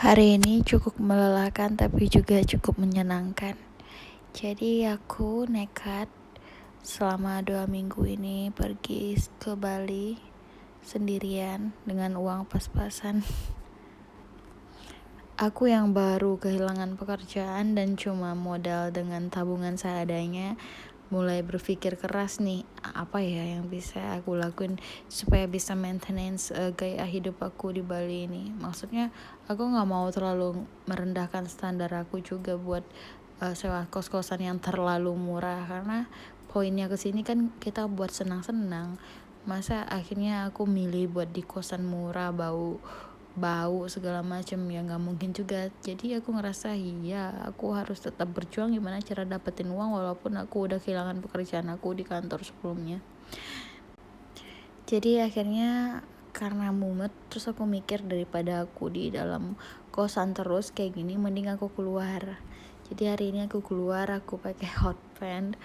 Hari ini cukup melelahkan tapi juga cukup menyenangkan. Jadi aku nekat selama 2 minggu ini pergi ke Bali sendirian dengan uang pas-pasan. Aku yang baru kehilangan pekerjaan dan cuma modal dengan tabungan seadanya, mulai berpikir keras nih, apa ya yang bisa aku lakuin supaya bisa maintenance gaya hidup aku di Bali ini. Maksudnya aku nggak mau terlalu merendahkan standar aku juga buat sewa kos-kosan yang terlalu murah, karena poinnya kesini kan kita buat senang-senang. Masa akhirnya aku milih buat di kosan murah, bau segala macam, ya nggak mungkin juga. Jadi aku ngerasa iya aku harus tetap berjuang gimana cara dapetin uang walaupun aku udah kehilangan pekerjaan aku di kantor sebelumnya. Jadi akhirnya karena mumet, terus aku mikir daripada aku di dalam kosan terus kayak gini, mending aku keluar. Jadi hari ini aku keluar, aku pakai hot pants,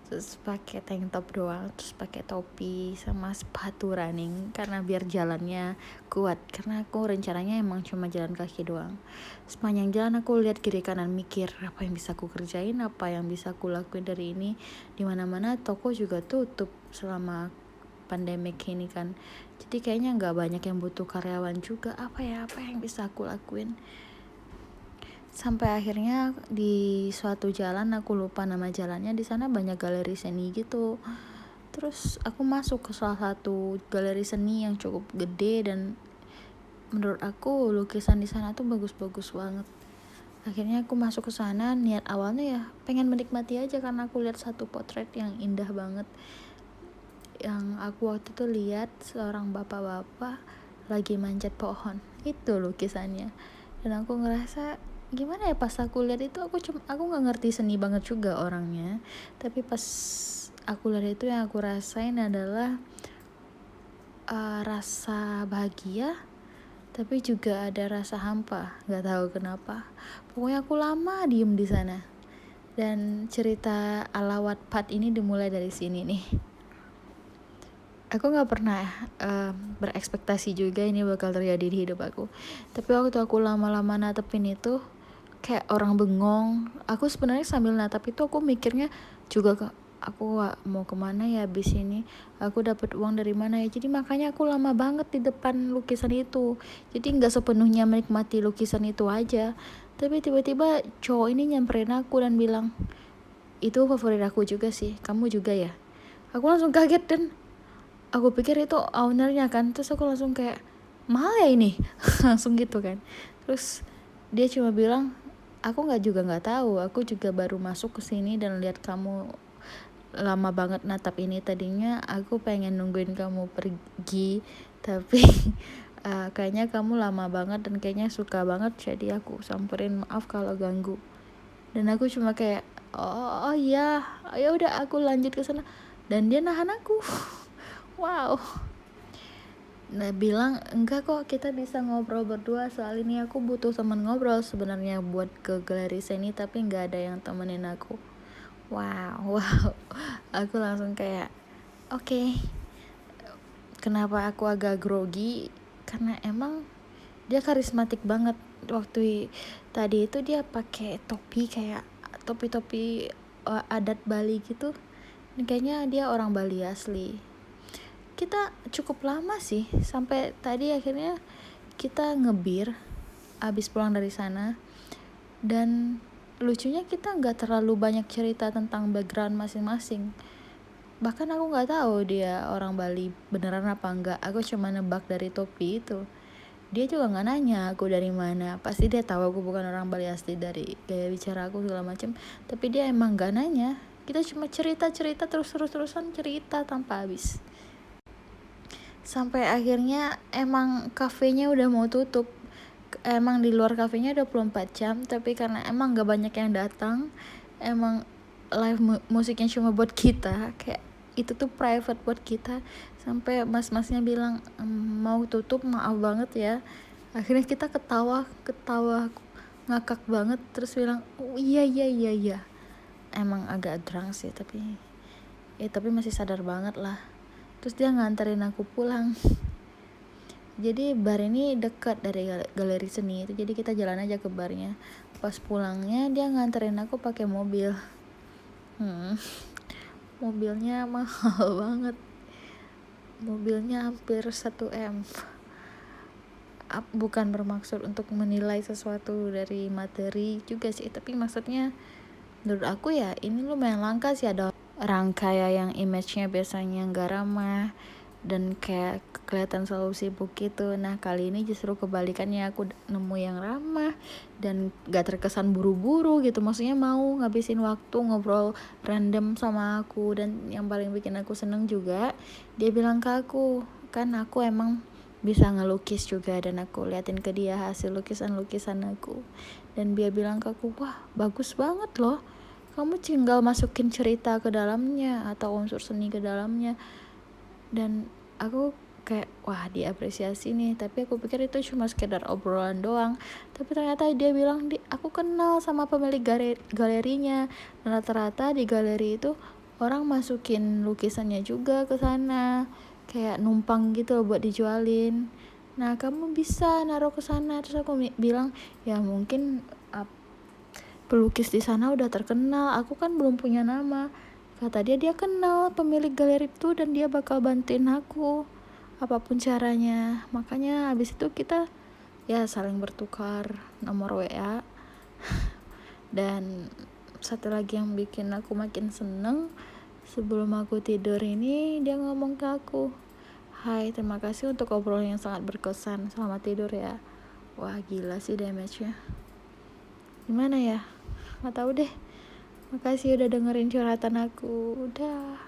terus pakai tank top doang, terus pakai topi sama sepatu running karena biar jalannya kuat, karena aku rencananya emang cuma jalan kaki doang. Sepanjang jalan aku lihat kiri kanan, mikir apa yang bisa aku kerjain, apa yang bisa aku lakuin dari ini. Dimana-mana toko juga tutup selama pandemik ini kan, jadi kayaknya nggak banyak yang butuh karyawan juga. Apa yang bisa aku lakuin. Sampai akhirnya di suatu jalan, aku lupa nama jalannya, di sana banyak galeri seni gitu. Terus aku masuk ke salah satu galeri seni yang cukup gede, dan menurut aku lukisan di sana tuh bagus-bagus banget. Akhirnya aku masuk ke sana, niat awalnya ya pengen menikmati aja karena aku lihat satu potret yang indah banget. Yang aku waktu itu lihat seorang bapak-bapak lagi manjat pohon, itu lukisannya. Dan aku ngerasa gimana ya, pas aku lihat itu aku nggak ngerti seni banget juga orangnya, tapi pas aku lihat itu yang aku rasain adalah rasa bahagia, tapi juga ada rasa hampa, nggak tahu kenapa. Pokoknya aku lama diem di sana. Dan cerita ala Wattpad ini dimulai dari sini nih. Aku nggak pernah berekspektasi juga ini bakal terjadi di hidup aku. Tapi waktu aku lama-lama natepin itu kayak orang bengong. Aku sebenarnya sambil natap itu aku mikirnya juga, aku mau kemana ya abis ini, aku dapat uang dari mana ya. Jadi makanya aku lama banget di depan lukisan itu. Jadi nggak sepenuhnya menikmati lukisan itu aja. Tapi tiba-tiba cowok ini nyamperin aku dan bilang, itu favorit aku juga sih, kamu juga ya. Aku langsung kaget dan aku pikir itu ownernya kan. Terus aku langsung kayak, mahal ya ini? Langsung gitu kan. Terus dia cuma bilang, aku nggak tahu, aku juga baru masuk ke sini dan lihat kamu lama banget natap ini. Tadinya aku pengen nungguin kamu pergi, tapi kayaknya kamu lama banget dan kayaknya suka banget, jadi aku samperin, maaf kalau ganggu. Dan aku cuma kayak, oh iya, ya udah aku lanjut ke sana. Dan dia nahan aku. Wow. Nah, bilang enggak kok, kita bisa ngobrol berdua, soal ini aku butuh teman ngobrol sebenarnya buat ke galeri seni, tapi nggak ada yang temenin aku. Wow. Aku langsung kayak oke. Kenapa aku agak grogi, karena emang dia karismatik banget. Waktu tadi itu dia pakai topi, kayak topi-topi adat Bali gitu. Ini kayaknya dia orang Bali asli. Kita cukup lama sih, sampai tadi akhirnya kita ngebir abis pulang dari sana. Dan lucunya kita nggak terlalu banyak cerita tentang background masing-masing. Bahkan aku nggak tahu dia orang Bali beneran apa enggak. Aku cuma nebak dari topi itu. Dia juga nggak nanya aku dari mana. Pasti dia tahu aku bukan orang Bali asli dari gaya bicara aku segala macam. Tapi dia emang nggak nanya. Kita cuma cerita terus-terusan cerita tanpa habis. Sampai akhirnya emang kafenya udah mau tutup. Emang di luar kafenya 24 jam, tapi karena emang gak banyak yang datang, emang live musiknya cuma buat kita, kayak itu tuh private buat kita. Sampai mas-masnya bilang, mau tutup, maaf banget ya. Akhirnya kita ketawa ngakak banget, terus bilang, oh iya. Emang agak drunk sih, tapi masih sadar banget lah. Terus dia nganterin aku pulang. Jadi bar ini dekat dari galeri seni itu, jadi kita jalan aja ke barnya. Pas pulangnya dia nganterin aku pakai mobil. Mobilnya mahal banget, mobilnya hampir 1 M. Bukan bermaksud untuk menilai sesuatu dari materi juga sih, tapi maksudnya menurut aku ya ini lumayan langka sih, ada orang kaya yang image-nya biasanya nggak ramah dan kayak kelihatan selalu sibuk gitu. Nah kali ini justru kebalikannya, aku nemu yang ramah dan gak terkesan buru-buru gitu, maksudnya mau ngabisin waktu ngobrol random sama aku. Dan yang paling bikin aku seneng juga, dia bilang ke aku, kan aku emang bisa ngelukis juga, dan aku liatin ke dia hasil lukisan aku, dan dia bilang ke aku, wah bagus banget loh, kamu tinggal masukin cerita ke dalamnya atau unsur seni ke dalamnya. Dan aku kayak wah diapresiasi nih, tapi aku pikir itu cuma sekedar obrolan doang. Tapi ternyata dia bilang, aku kenal sama pemilik galerinya, dan rata-rata di galeri itu orang masukin lukisannya juga ke sana, kayak numpang gitu buat dijualin. Nah kamu bisa naruh ke sana. Terus aku bilang ya mungkin pelukis di sana udah terkenal, aku kan belum punya nama. Kata dia kenal pemilik galeri itu dan dia bakal bantuin aku apapun caranya. Makanya habis itu kita ya saling bertukar nomor WA. Dan satu lagi yang bikin aku makin seneng, sebelum aku tidur ini dia ngomong ke aku, hai, terima kasih untuk obrolan yang sangat berkesan, selamat tidur ya. Wah gila sih damage-nya. Gimana ya, nggak tahu deh. Makasih udah dengerin curhatan aku. Udah.